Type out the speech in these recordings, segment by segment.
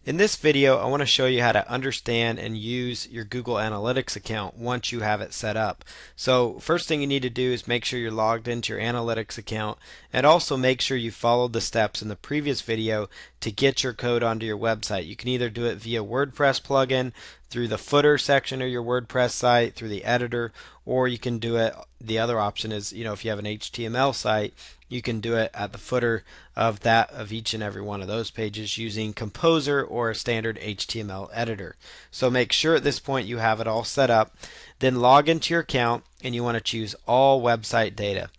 In this video, I want to show you how to understand and use your Google Analytics account once you have it set up. So first thing you need to do is make sure you're logged into your Analytics account, and also make sure you followed the steps in the previous video to get your code onto your website. You can either do it via WordPress plugin, through the footer section of your WordPress site, through the editor, or you can do it, the other option is, if you have an HTML site, you can do it at the footer of each and every one of those pages using Composer or a standard HTML editor. So make sure at this point you have it all set up. Then log into your account and you want to choose all website data.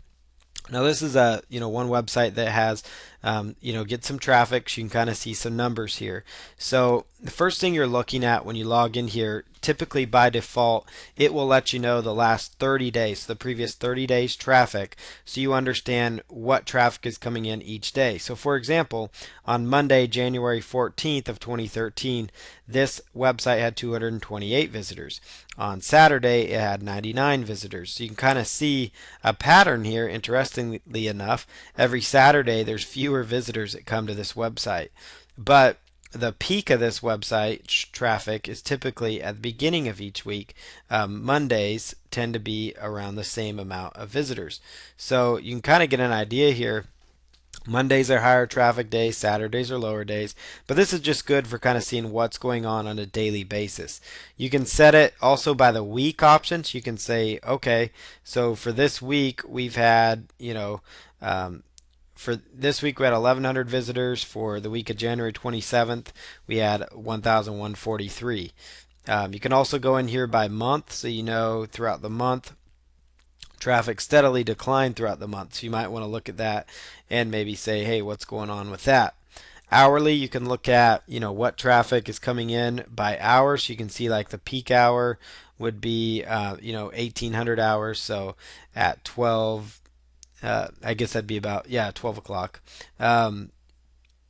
Now this is a one website that has get some traffic, so you can kind of see some numbers here. So the first thing you're looking at when you log in here, typically by default, it will let you know the last 30 days, so the previous 30 days traffic, so you understand what traffic is coming in each day. So for example, on Monday, January 14th of 2013, this website had 228 visitors. On Saturday, it had 99 visitors. So you can kind of see a pattern here. Interestingly enough, every Saturday there's fewer visitors that come to this website. But the peak of this website traffic is typically at the beginning of each week. Mondays tend to be around the same amount of visitors. So you can kind of get an idea here. Mondays are higher traffic days, Saturdays are lower days, but this is just good for kind of seeing what's going on a daily basis. You can set it also by the week options. You can say, okay, so for this week we've had, for this week we had 1,100 visitors. For the week of January 27th, we had 1,143. You can also go in here by month, so throughout the month traffic steadily declined throughout the month. So you might want to look at that and maybe say, hey, what's going on with that? Hourly, you can look at, what traffic is coming in by hour. So you can see like the peak hour would be, 1,800 hours. So at 12, I guess that'd be about, 12 o'clock. No,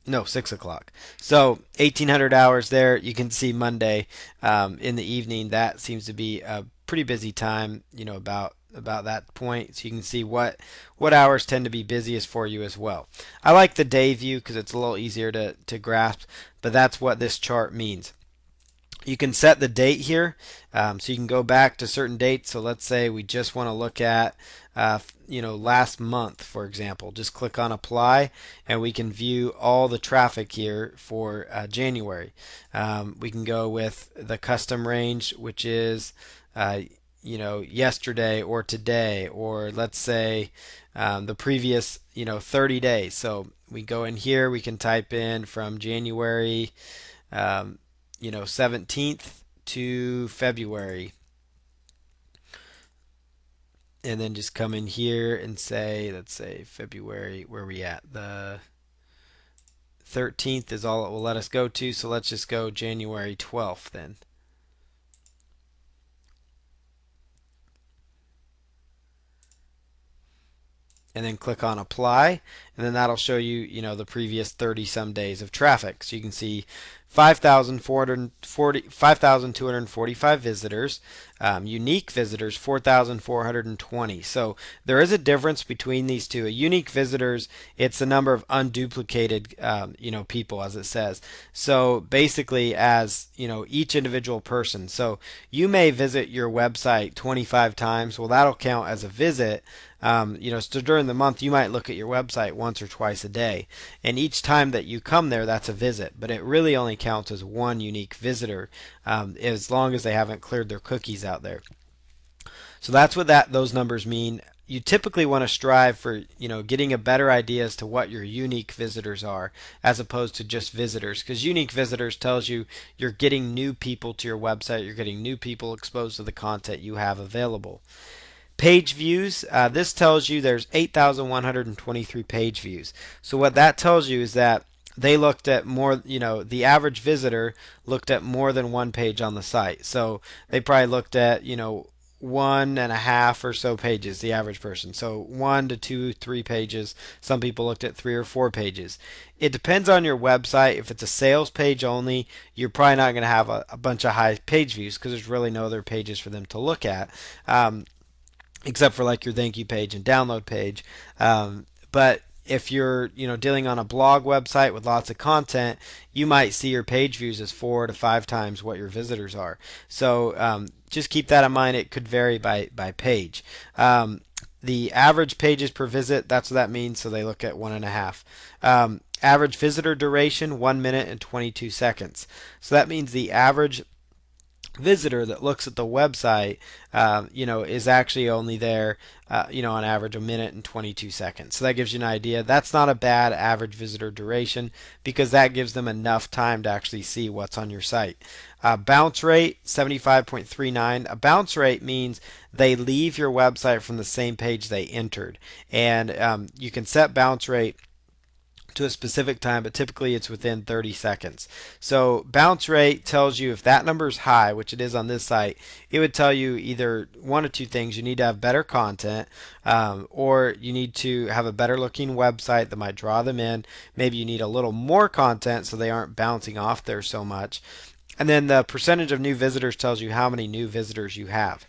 6 o'clock. So 1,800 hours there. You can see Monday in the evening. That seems to be a pretty busy time, about that point. So you can see what hours tend to be busiest for you as well. I like the day view because it's a little easier to grasp, but that's what this chart means. You can set the date here, so you can go back to certain dates. So let's say we just want to look at last month, for example. Just click on apply and we can view all the traffic here for January. We can go with the custom range, which is yesterday or today, or let's say the previous 30 days. So we go in here, we can type in from January 17th to February, and then just come in here and say, let's say February, where are we at? The 13th is all it will let us go to, so let's just go January 12th then. And then click on apply, and then that'll show you, the previous 30 some days of traffic. So you can see 5,245 visitors, unique visitors 4,420. So there is a difference between these two. A unique visitors, it's the number of unduplicated people, as it says. So basically, as each individual person. So you may visit your website 25 times. Well, that'll count as a visit. So during the month you might look at your website once or twice a day, and each time that you come there, that's a visit, but it really only counts as one unique visitor, as long as they haven't cleared their cookies out there. So that's what those numbers mean. You typically want to strive for getting a better idea as to what your unique visitors are, as opposed to just visitors, because unique visitors tells you you're getting new people to your website, you're getting new people exposed to the content you have available. Page views, this tells you there's 8,123 page views. So what that tells you is that they looked at more, the average visitor looked at more than one page on the site. So they probably looked at, 1.5 or so pages, the average person. So 1 to 2, 3 pages. Some people looked at 3 or 4 pages. It depends on your website. If it's a sales page only, you're probably not going to have a bunch of high page views because there's really no other pages for them to look at. Except for like your thank you page and download page. But if you're dealing on a blog website with lots of content, you might see your page views as 4 to 5 times what your visitors are. So just keep that in mind. It could vary by page. The average pages per visit, that's what that means. So they look at 1.5. Average visitor duration, 1 minute and 22 seconds. So that means the average visitor that looks at the website, is actually only there, on average 1 minute and 22 seconds. So that gives you an idea. That's not a bad average visitor duration because that gives them enough time to actually see what's on your site. Bounce rate 75.39. A bounce rate means they leave your website from the same page they entered, and you can set bounce rate to a specific time, but typically it's within 30 seconds. So bounce rate tells you if that number is high, which it is on this site, it would tell you either one of two things. You need to have better content, or you need to have a better looking website that might draw them in. Maybe you need a little more content so they aren't bouncing off there so much. And then the percentage of new visitors tells you how many new visitors you have.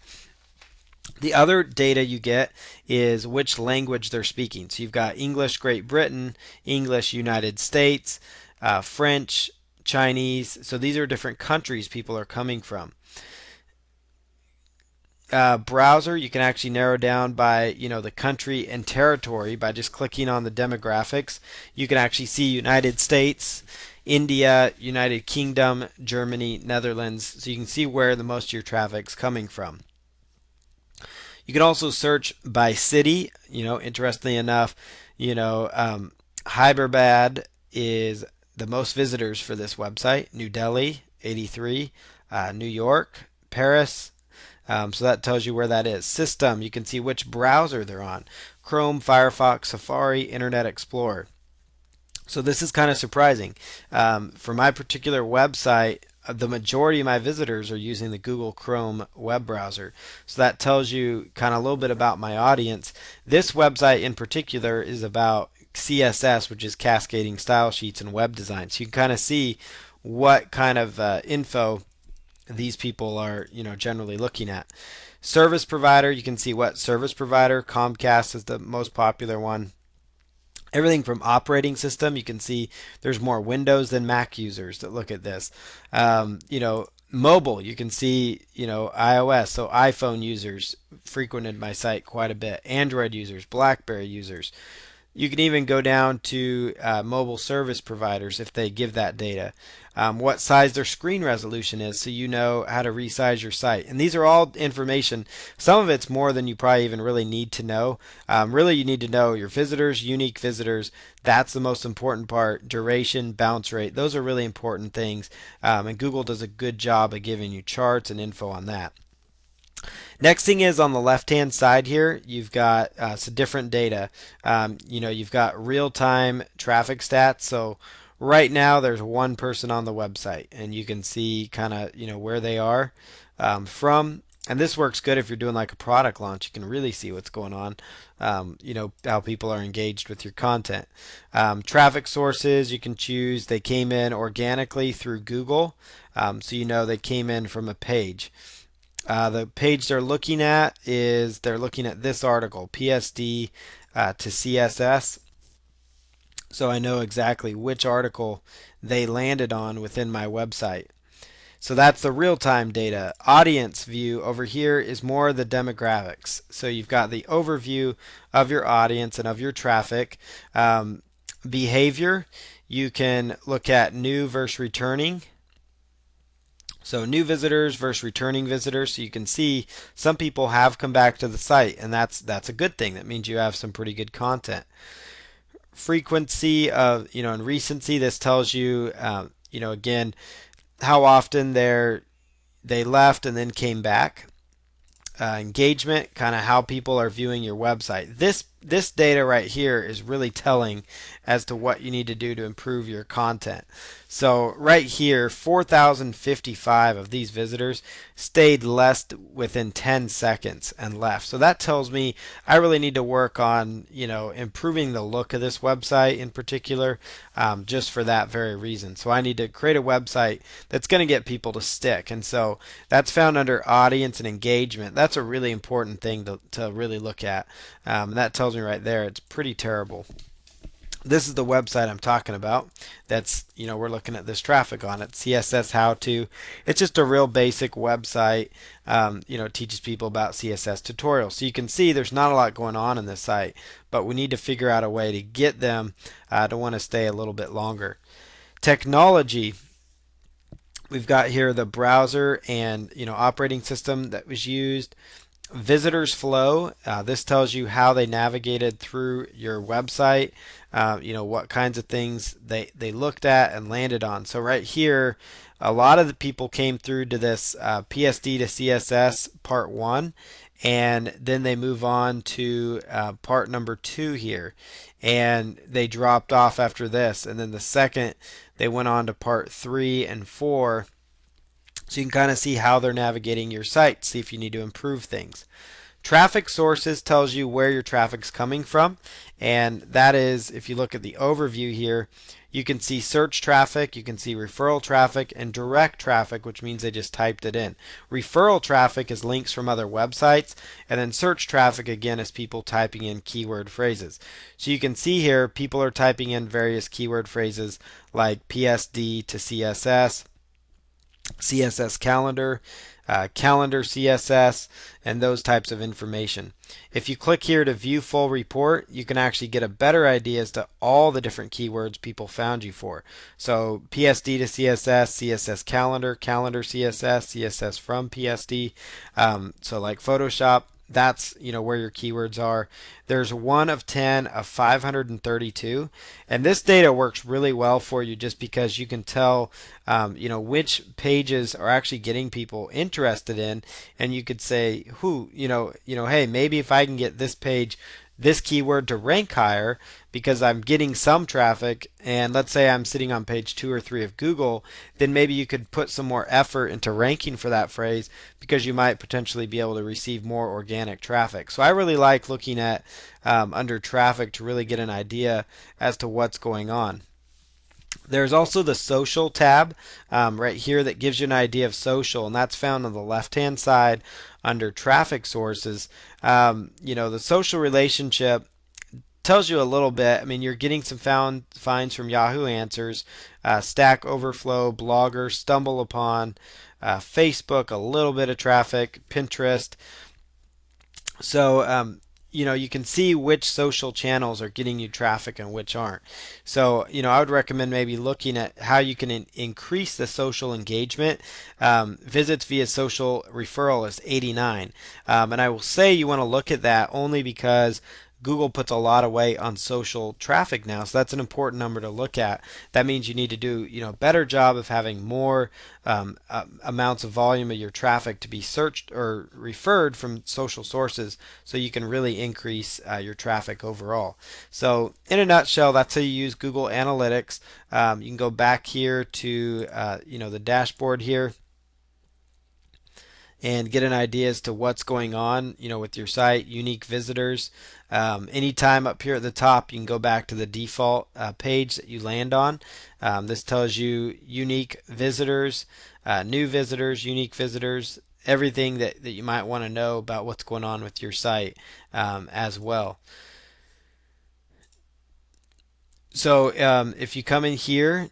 The other data you get is which language they're speaking. So you've got English Great Britain, English United States, French, Chinese. So these are different countries people are coming from. Browser, you can actually narrow down by the country and territory by just clicking on the demographics. You can actually see United States, India, United Kingdom, Germany, Netherlands. So you can see where the most of your traffic's coming from. You can also search by city. Interestingly enough, Hyderabad is the most visitors for this website. New Delhi, 83. New York, Paris. So that tells you where that is. System, you can see which browser they're on. Chrome, Firefox, Safari, Internet Explorer. So this is kind of surprising. For my particular website, the majority of my visitors are using the Google Chrome web browser. So that tells you kind of a little bit about my audience. This website in particular is about CSS, which is cascading style sheets and web design. So you can kind of see what kind of info these people are generally looking at. Service provider, you can see what service provider. Comcast is the most popular one. Everything from operating system, you can see there's more Windows than Mac users that look at this. Mobile, you can see iOS, so iPhone users frequented my site quite a bit. Android users, BlackBerry users. You can even go down to mobile service providers if they give that data. What size their screen resolution is, so you know how to resize your site. And these are all information. Some of it's more than you probably even really need to know. Really, you need to know your visitors, unique visitors. That's the most important part. Duration, bounce rate. Those are really important things. And Google does a good job of giving you charts and info on that. Next thing is on the left hand side here, you've got some different data. You've got real-time traffic stats. So right now there's one person on the website and you can see kind of where they are from. And this works good if you're doing like a product launch. You can really see what's going on, how people are engaged with your content. Traffic sources, you can choose. They came in organically through Google, so they came in from a page. The page they're looking at is they're looking at this article, PSD to CSS. So I know exactly which article they landed on within my website. So that's the real-time data. Audience view over here is more the demographics. So you've got the overview of your audience and of your traffic. Behavior, you can look at new versus returning. So new visitors versus returning visitors. So you can see some people have come back to the site, and that's a good thing. That means you have some pretty good content. Frequency of and recency. This tells you again how often they left and then came back. Engagement, kind of how people are viewing your website. This data right here is really telling as to what you need to do to improve your content. So right here, 4,055 of these visitors stayed less within 10 seconds and left. So that tells me I really need to work on improving the look of this website in particular, just for that very reason. So I need to create a website that's going to get people to stick. And so that's found under audience and engagement. That's a really important thing to really look at. That tells me right there it's pretty terrible. This is the website I'm talking about. That's, we're looking at this traffic on it. CSS How To. It's just a real basic website. It teaches people about CSS tutorials. So you can see there's not a lot going on in this site, but we need to figure out a way to get them to want to stay a little bit longer. Technology. We've got here the browser and operating system that was used. Visitors flow. This tells you how they navigated through your website. What kinds of things they looked at and landed on. So right here, a lot of the people came through to this PSD to CSS part 1, and then they move on to part number 2 here, and they dropped off after this, and then the second they went on to part 3 and 4. So you can kind of see how they're navigating your site, see if you need to improve things. Traffic sources tells you where your traffic's coming from, and that is, if you look at the overview here, you can see search traffic, you can see referral traffic, and direct traffic, which means they just typed it in. Referral traffic is links from other websites, and then search traffic again is people typing in keyword phrases. So you can see here people are typing in various keyword phrases like PSD to CSS, CSS calendar, calendar CSS, and those types of information. If you click here to view full report, you can actually get a better idea as to all the different keywords people found you for. So PSD to CSS, CSS calendar, calendar CSS, CSS from PSD. So like Photoshop, that's where your keywords are. There's 1 of 10 of 532, and this data works really well for you just because you can tell which pages are actually getting people interested in, and you could say hey, maybe if I can get this page, this keyword to rank higher because I'm getting some traffic, and let's say I'm sitting on page 2 or 3 of Google, then maybe you could put some more effort into ranking for that phrase because you might potentially be able to receive more organic traffic. So I really like looking at under traffic to really get an idea as to what's going on. There's also the social tab right here that gives you an idea of social, and that's found on the left hand side under traffic sources. The social relationship tells you a little bit. I mean, you're getting some finds from Yahoo Answers, Stack Overflow, Blogger, StumbleUpon, Facebook, a little bit of traffic, Pinterest. So you can see which social channels are getting you traffic and which aren't. So I would recommend maybe looking at how you can increase the social engagement. Visits via social referral is 89, and I will say you want to look at that only because Google puts a lot of weight on social traffic now, so that's an important number to look at. That means you need to do a better job of having more amounts of volume of your traffic to be searched or referred from social sources, so you can really increase your traffic overall. So in a nutshell, that's how you use Google Analytics. You can go back here to the dashboard here and get an idea as to what's going on, with your site, unique visitors. Anytime up here at the top, you can go back to the default page that you land on. This tells you unique visitors, new visitors, unique visitors, everything that you might want to know about what's going on with your site as well. So if you come in here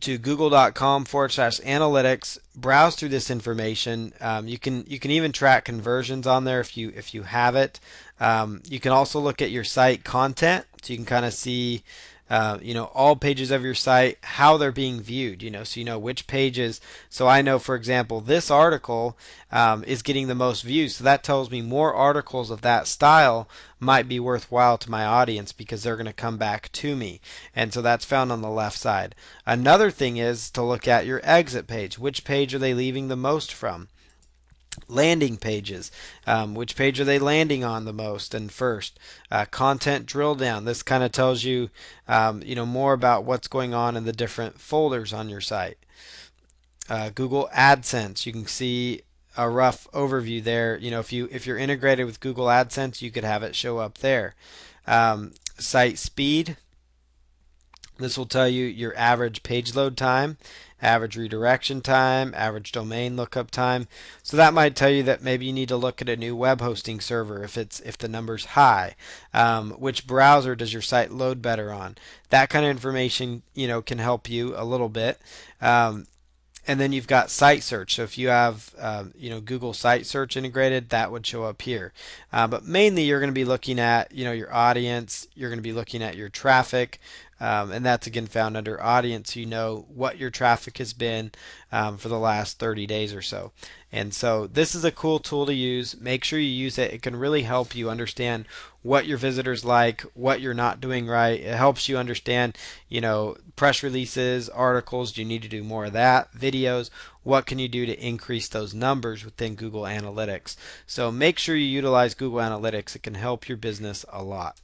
to google.com/analytics, browse through this information. You can even track conversions on there if you have it. You can also look at your site content, so you can kind of see all pages of your site, how they're being viewed, so you know which pages. So I know, for example, this article is getting the most views, so that tells me more articles of that style might be worthwhile to my audience because they're going to come back to me. And so that's found on the left side. Another thing is to look at your exit page. Which page are they leaving the most from? Landing pages, which page are they landing on the most and first? Content drill down. This kind of tells you more about what's going on in the different folders on your site. Google AdSense, you can see a rough overview there. If you're integrated with Google AdSense, you could have it show up there. Site speed, This will tell you your average page load time, average redirection time, average domain lookup time. So that might tell you that maybe you need to look at a new web hosting server if the number's high. Which browser does your site load better on? That kind of information, can help you a little bit. And then you've got site search. So if you have Google site search integrated, that would show up here. But mainly you're going to be looking at your audience. You're going to be looking at your traffic, and that's again found under audience. You know what your traffic has been for the last 30 days or so. And so this is a cool tool to use. Make sure you use it. It can really help you understand what your visitors like, what you're not doing right. It helps you understand, press releases, articles. Do you need to do more of that? Videos. What can you do to increase those numbers within Google Analytics? So make sure you utilize Google Analytics. It can help your business a lot.